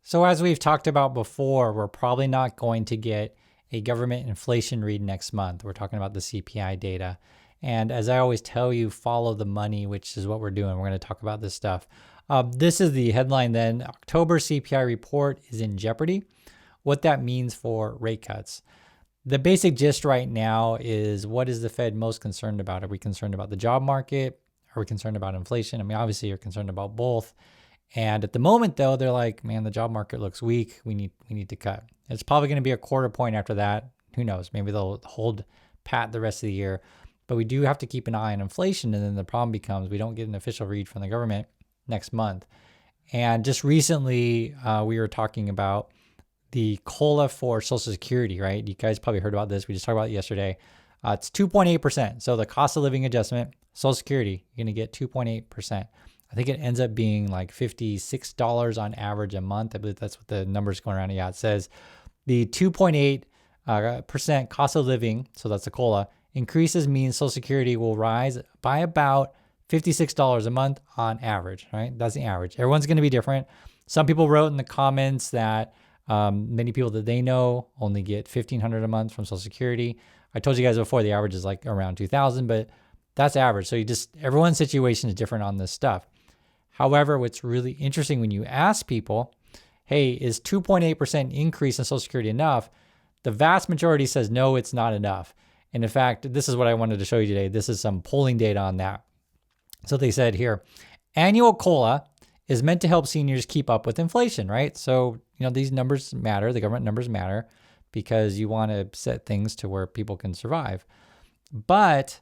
So as we've talked about before, we're probably not going to get a government inflation read next month. We're talking about the CPI data. And as I always tell you, follow the money, which is what we're doing. We're going to talk about this stuff. This is the headline then. October CPI report is in jeopardy. What that means for rate cuts. The basic gist right now is, what is the Fed most concerned about? Are we concerned about the job market? Are we concerned about inflation? I mean, obviously you're concerned about both. And at the moment, though, they're like, man, the job market looks weak. We need to cut. It's probably going to be a quarter point after that. Who knows? Maybe they'll hold pat the rest of the year. But we do have to keep an eye on inflation. And then the problem becomes we don't get an official read from the government next month. And just recently, we were talking about the COLA for Social Security, right? You guys probably heard about this. We just talked about it yesterday. It's 2.8%. So the cost of living adjustment, Social Security, you're going to get 2.8%. I think it ends up being like $56 on average a month. I believe that's what the number's going around. Yeah, it says the 2.8% cost of living, so that's the COLA, increases means Social Security will rise by about $56 a month on average, right? That's the average. Everyone's going to be different. Some people wrote in the comments that many people that they know only get $1,500 a month from Social Security. I told you guys before the average is like around $2,000, but that's average. So everyone's situation is different on this stuff. However, what's really interesting when you ask people, hey, is 2.8% increase in Social Security enough? The vast majority says, no, it's not enough. And in fact, this is what I wanted to show you today. This is some polling data on that. So they said here, annual COLA is meant to help seniors keep up with inflation, right? So, these numbers matter. The government numbers matter because you want to set things to where people can survive. But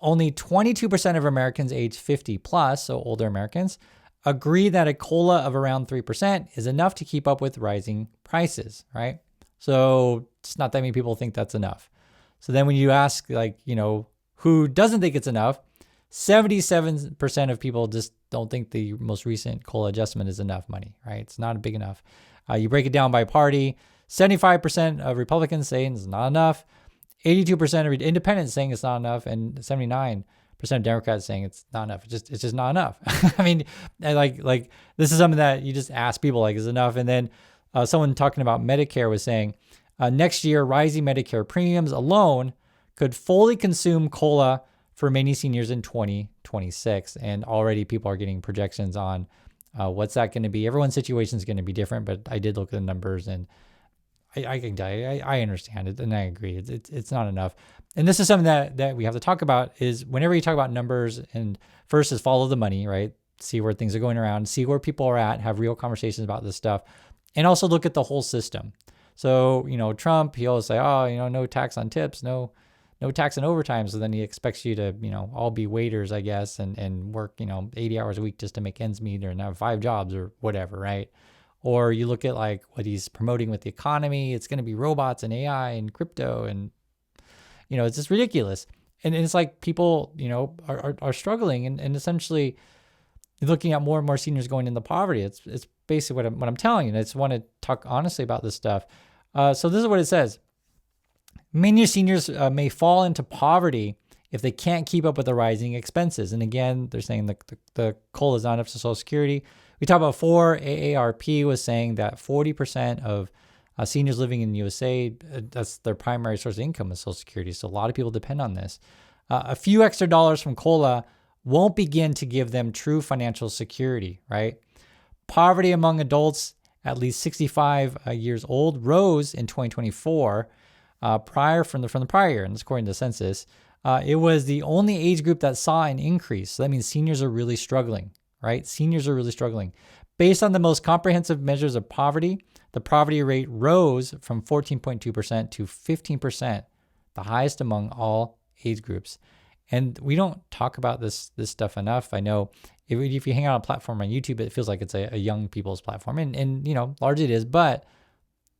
only 22% of Americans age 50 plus, so older Americans, agree that a COLA of around 3% is enough to keep up with rising prices, right? So it's not that many people think that's enough. So then when you ask, who doesn't think it's enough, 77% of people just don't think the most recent COLA adjustment is enough money, right? It's not big enough. You break it down by party, 75% of Republicans saying it's not enough, 82% of independents saying it's not enough, and 79% of Democrats saying it's not enough. It's just not enough. I mean, like this is something that you just ask people, is it enough? And then someone talking about Medicare was saying, next year, rising Medicare premiums alone could fully consume COLA for many seniors in 2026. And already people are getting projections on what's that going to be. Everyone's situation is going to be different, but I did look at the numbers and I can tell you, I understand it and I agree. It's not enough. And this is something that we have to talk about is whenever you talk about numbers, and first is follow the money, right? See where things are going around, see where people are at, have real conversations about this stuff, and also look at the whole system. So, Trump, he always say, no tax on tips, no tax on overtime. So then he expects you to, all be waiters, I guess, and work, 80 hours a week just to make ends meet or have 5 jobs or whatever, right? Or you look at what he's promoting with the economy, it's going to be robots and AI and crypto and, it's just ridiculous. And it's like people, are struggling and essentially looking at more and more seniors going into poverty. It's basically what I'm telling you. And I just want to talk honestly about this stuff. So this is what it says. Many seniors may fall into poverty if they can't keep up with the rising expenses. And again, they're saying the COLA is not enough to Social Security. We talked about before, AARP was saying that 40% of seniors living in the USA, that's their primary source of income is Social Security. So a lot of people depend on this. A few extra dollars from COLA won't begin to give them true financial security, right? Poverty among adults at least 65 years old rose in 2024 from the prior year, and that's according to the census. It was the only age group that saw an increase. So that means seniors are really struggling, right? Seniors are really struggling. Based on the most comprehensive measures of poverty, the poverty rate rose from 14.2% to 15%, the highest among all age groups. And we don't talk about this stuff enough. I know if you hang out on a platform on YouTube, it feels like it's a young people's platform, and largely it is. But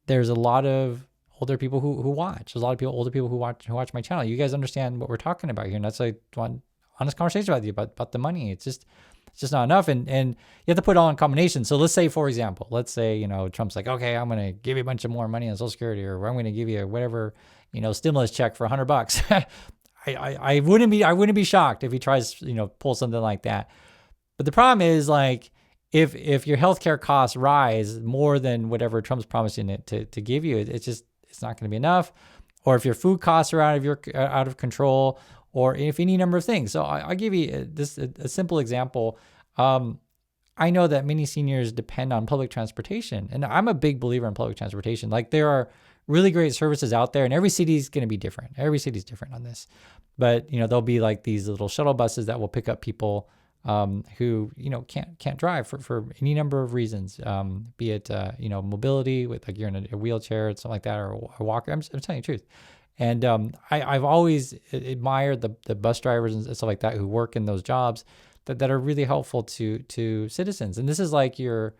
there's a lot of older people who watch. There's a lot of older people who watch my channel. You guys understand what we're talking about here, and that's one honest conversation with you about the money. It's just not enough, and you have to put it all in combination. So let's say, for example, Trump's like, okay, I'm gonna give you a bunch of more money on Social Security, or I'm gonna give you whatever stimulus check for $100. I wouldn't be shocked if he tries pull something like that. But the problem is if your healthcare costs rise more than whatever Trump's promising it to give you, it's not going to be enough. Or if your food costs are out of control, or if any number of things. So I'll give you a simple example. I know that many seniors depend on public transportation, and I'm a big believer in public transportation. Like, there are really great services out there, and every city is going to be different. Every city is different on this, but there'll be like these little shuttle buses that will pick up people who can't drive for any number of reasons, be it mobility, with like you're in a wheelchair or something like that, or a walker. I'm telling you the truth. And I've always admired the bus drivers and stuff like that who work in those jobs that are really helpful to citizens. And this is like your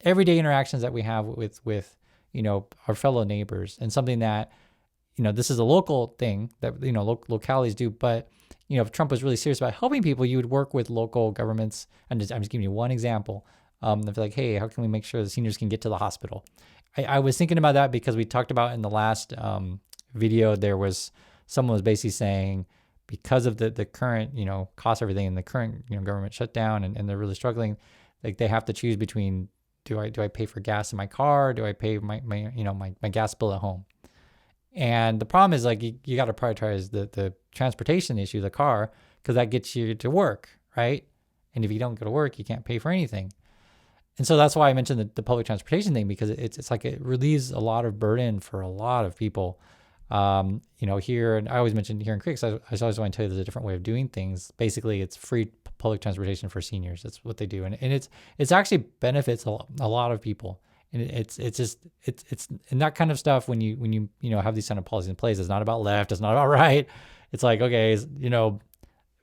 everyday interactions that we have with our fellow neighbors, and something that this is a local thing that localities do. But if Trump was really serious about helping people, you would work with local governments. I'm just giving you one example. They're like, hey, how can we make sure the seniors can get to the hospital? I was thinking about that because we talked about in the last video, someone was basically saying, because of the current, cost of everything, and the current, government shutdown, and they're really struggling, like they have to choose between, do I pay for gas in my car? Or do I pay my gas bill at home? And the problem is, like, you got to prioritize the transportation issue, the car, because that gets you to work, right? And if you don't go to work, you can't pay for anything. And so that's why I mentioned the public transportation thing, because it's like it relieves a lot of burden for a lot of people. Here, and I always mention here in Creeks, I always want to tell you there's a different way of doing things. Basically, it's free public transportation for seniors. That's what they do, and it's actually benefits a lot of people. And it's and that kind of stuff, when you have these kind of policies in place, it's not about left, it's not about right. It's like, okay,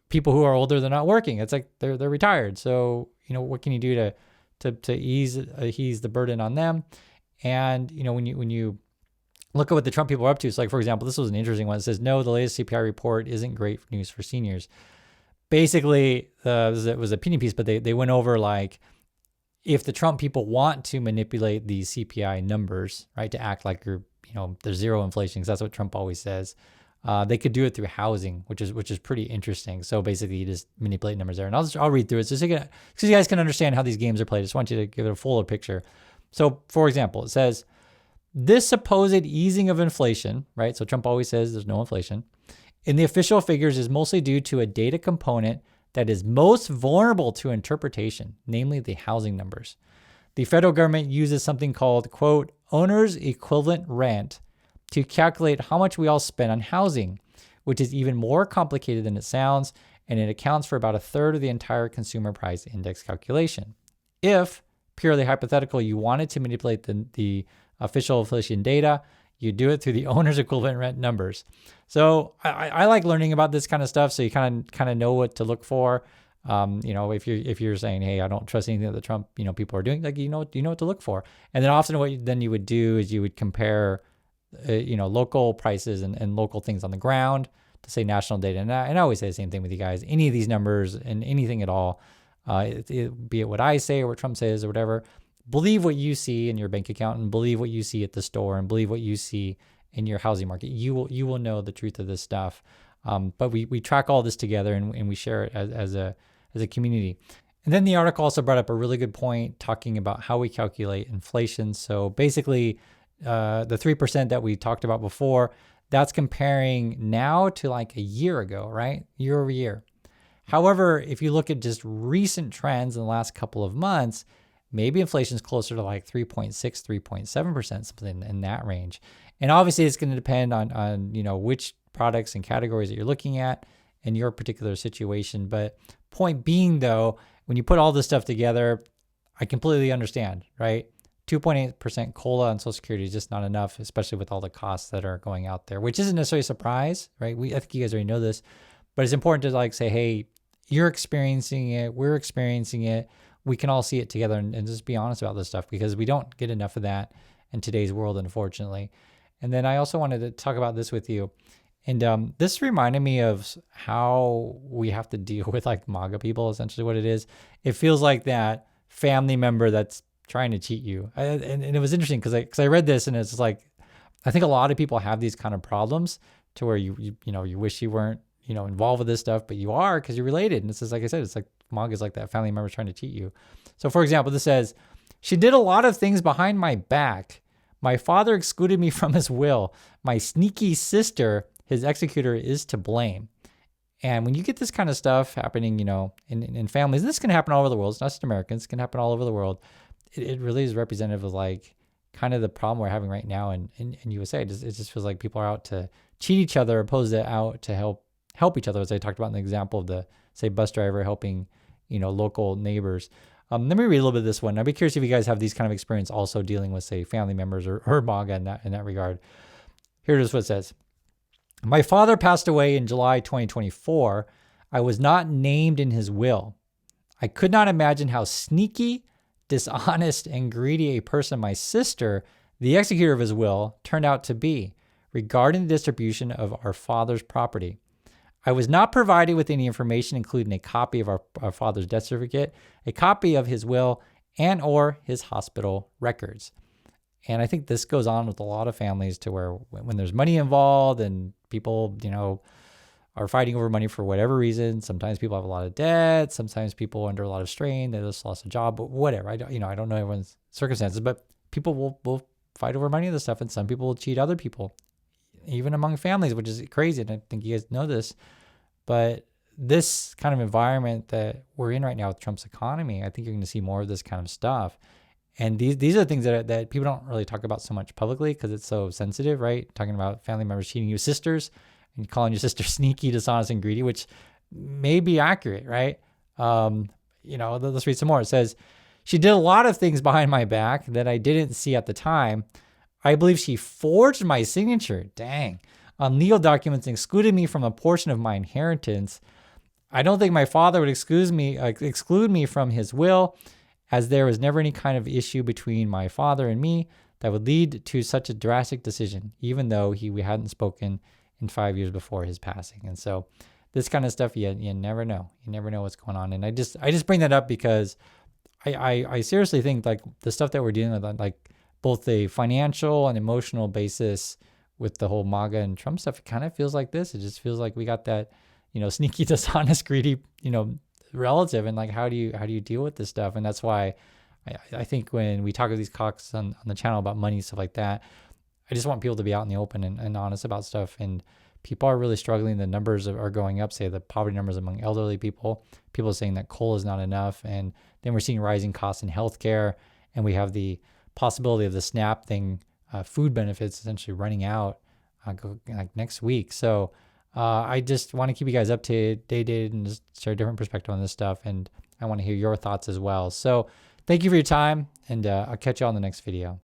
people who are older, they're not working. It's like they're retired. So what can you do to ease the burden on them? And when you look at what the Trump people are up to, it's like, for example, this was an interesting one. It says, no, the latest CPI report isn't great news for seniors. Basically, it was an opinion piece, but they went over, like, if the Trump people want to manipulate these CPI numbers, right, to act like there's zero inflation, because that's what Trump always says, they could do it through housing, which is pretty interesting. So basically, you just manipulate numbers there. And I'll read through it so you guys can understand how these games are played. I just want you to give it a fuller picture. So, for example, it says, this supposed easing of inflation, right? So Trump always says there's no inflation, in the official figures is mostly due to a data component that is most vulnerable to interpretation, namely the housing numbers. The federal government uses something called, quote, owner's equivalent rent to calculate how much we all spend on housing, which is even more complicated than it sounds, and it accounts for about a third of the entire consumer price index calculation. If, purely hypothetical, you wanted to manipulate the official inflation data, you do it through the owner's equivalent rent numbers. So I like learning about this kind of stuff, so you kind of know what to look for. If you're saying, hey, I don't trust anything that the Trump people are doing, like you know what to look for. And then often what you would do is you would compare local prices and local things on the ground to say national data. And I always say the same thing with you guys. Any of these numbers and anything at all, be it what I say or what Trump says or whatever, believe what you see in your bank account, and believe what you see at the store, and believe what you see in your housing market. You will know the truth of this stuff. But we track all this together, and we share it as a community. And then the article also brought up a really good point talking about how we calculate inflation. So basically, the 3% that we talked about before, that's comparing now to like a year ago, right? Year over year. However, if you look at just recent trends in the last couple of months, maybe inflation is closer to like 3.6, 3.7%, something in that range. And obviously it's going to depend on which products and categories that you're looking at in your particular situation. But point being, though, when you put all this stuff together, I completely understand, right? 2.8% COLA on Social Security is just not enough, especially with all the costs that are going out there, which isn't necessarily a surprise, right? I think you guys already know this, but it's important to like say, hey, you're experiencing it, we're experiencing it. We can all see it together and just be honest about this stuff, because we don't get enough of that in today's world, unfortunately. And then I also wanted to talk about this with you. And this reminded me of how we have to deal with like MAGA people, essentially what it is. It feels like that family member that's trying to cheat you. And it was interesting because I read this, and it's like, I think a lot of people have these kind of problems to where you wish you weren't, involved with this stuff, but you are because you're related. And it's just, like I said, it's like MAGA is like that. Family members trying to cheat you. So for example, this says, she did a lot of things behind my back. My father excluded me from his will. My sneaky sister, his executor, is to blame. And when you get this kind of stuff happening, in families, and this can happen all over the world. It's not just Americans. It can happen all over the world. It really is representative of like kind of the problem we're having right now in USA. It just feels like people are out to cheat each other, opposed to out to help each other, as I talked about in the example of the, say, bus driver helping, local neighbors. Let me read a little bit of this one. I'd be curious if you guys have these kind of experience also dealing with, say, family members or MAGA in that regard. Here it is what it says. My father passed away in July 2024. I was not named in his will. I could not imagine how sneaky, dishonest, and greedy a person my sister, the executor of his will, turned out to be regarding the distribution of our father's property. I was not provided with any information, including a copy of our father's death certificate, a copy of his will, and or his hospital records. And I think this goes on with a lot of families to where when there's money involved and people, are fighting over money for whatever reason. Sometimes people have a lot of debt. Sometimes people are under a lot of strain. They just lost a job, but whatever. I don't know everyone's circumstances, but people will fight over money and this stuff. And some people will cheat other people, even among families, which is crazy. And I think you guys know this, but this kind of environment that we're in right now with Trump's economy, I think you're going to see more of this kind of stuff. And these are things that people don't really talk about so much publicly because it's so sensitive, right? Talking about family members cheating your sisters and calling your sister sneaky, dishonest, and greedy, which may be accurate, right? Let's read some more. It says, she did a lot of things behind my back that I didn't see at the time. I believe she forged my signature, on legal documents and excluded me from a portion of my inheritance. I don't think my father would exclude me from his will, as there was never any kind of issue between my father and me that would lead to such a drastic decision, even though we hadn't spoken in 5 years before his passing. And so this kind of stuff, you never know. You never know what's going on. And I just bring that up because I seriously think like the stuff that we're dealing with on like both the financial and emotional basis with the whole MAGA and Trump stuff, it kind of feels like this. It just feels like we got that, sneaky, dishonest, greedy, relative, and like how do you deal with this stuff? And that's why I think when we talk to these cocks on the channel about money, stuff like that, I just want people to be out in the open and honest about stuff. And people are really struggling. The numbers are going up, say the poverty numbers among elderly people are saying that coal is not enough. And then we're seeing rising costs in healthcare, and we have the possibility of the SNAP thing, food benefits essentially running out like next week. So I just want to keep you guys updated and just share a different perspective on this stuff. And I want to hear your thoughts as well. So thank you for your time, and I'll catch you on the next video.